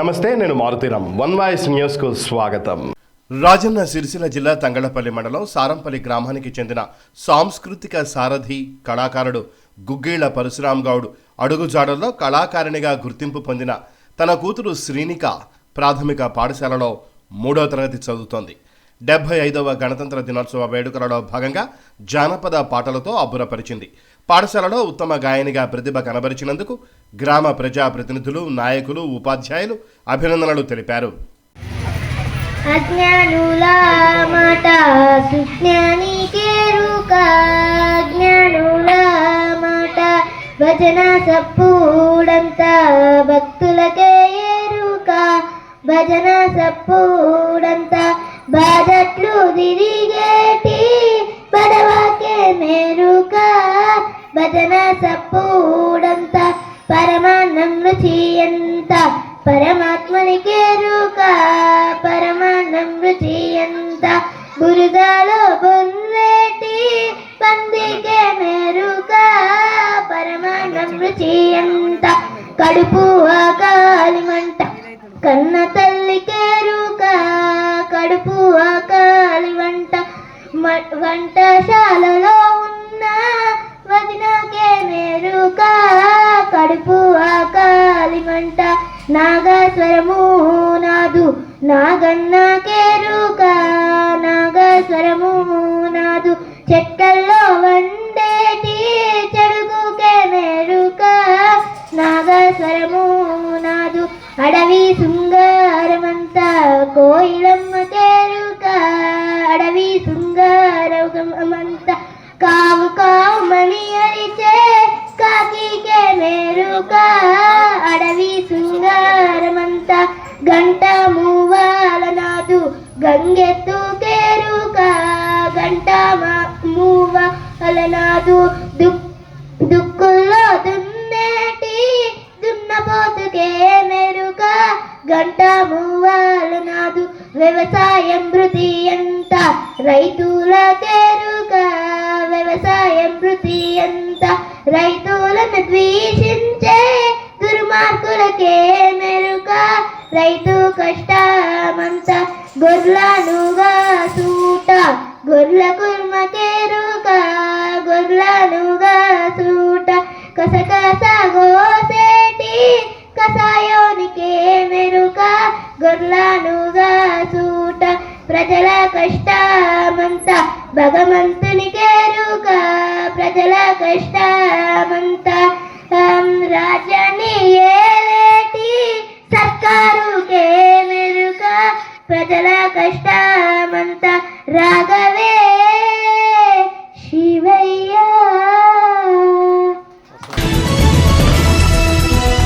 నమస్తే, నేను Maruthi Ram. One voice న్యూస్కు స్వాగతం. రాజన్న సిరిసిల్ల జిల్లా తంగళ్లపల్లి మండలం సారంపల్లి గ్రామానికి చెందిన సాంస్కృతిక సారథి కళాకారుడు గుగ్గీళ్ల పరశురామ్ గౌడ్ అడుగుజాడల్లో కళాకారిణిగా గుర్తింపు పొందిన తన కూతురు శ్రీనిక ప్రాథమిక పాఠశాలలో 3వ తరగతి చదువుతోంది. 75వ గణతంత్ర దినోత్సవ వేడుకలలో భాగంగా జానపద పాటలతో అబ్బురపరిచింది. పాఠశాలలో ఉత్తమ గాయనిగా ప్రతిభ కనబరిచినందుకు గ్రామ ప్రజాప్రతినిధులు, నాయకులు, ఉపాధ్యాయులు అభినందనలు తెలిపారు. అజ్ఞానుల మాట సుజ్ఞానికి ఎరుక, అజ్ఞానుల మాట భజన సప్పుడంత భక్తులకే ఎరుక, భజన సప్పుడంత బాజట్లు తిరిగేటి పడవకే మెరుక, భజన సప్పుడంత పరమాన్నం రుచి ఎంత పరమాత్మనికి ఎరుక, పరమాన్నం రుచి ఎంత బురదలో బొర్రేటి పందికే మెరుక, పరమాన్నం రుచి ఎంత కడుపు ఆకలి మంట కన్న తల్లికి ఎరుక, కడుపు ఆకలి వంటశాలలో ఉన్న వదినకే మెరుక, కడుపు ఆకలి మంట నాగస్వరము నాదు నాగన్నకేరుక, నాగస్వరము నాదు చెక్కల్లో వండేటి చెడుగుకే మెరుక, నాగస్వరము నాదు అడవి శృంగారమంత కోయిలమ్మ కేరుక, అడవి శృంగారమంత కావు కావుమని అరిచే కాకికే మెరుక, అడవి శృంగారమంత గంట మూవాల నాదు గంగెత్తు కేరుక, గంట మూవాల నాదు దుక్కుల్లో దున్నేటి దున్నపోతుకే మెరుక, గంట మూవాల నాదు వ్యవసాయం వృద్ధి ఎంత రైతులకెరుక, వ్యవసాయం వృద్ధి ఎంత రైతులను ద్వేషించే దుర్మార్గులకే మెరుక, రైతు కష్టమంత గొర్లనుగా సూట గొర్ల కుర్మకెరుక, గొర్లనుగా సూట కసకస గోసేటి కసాయోనికే మెరుక, గొర్లనుగా సూట ప్రజల కష్టమంత భగవంతునికెరుక, ప్రజల కష్టమంత రాజ్యాన్ని ఏలేటి సర్కారుకే మెరుక, ప్రజల కష్టమంత రాగ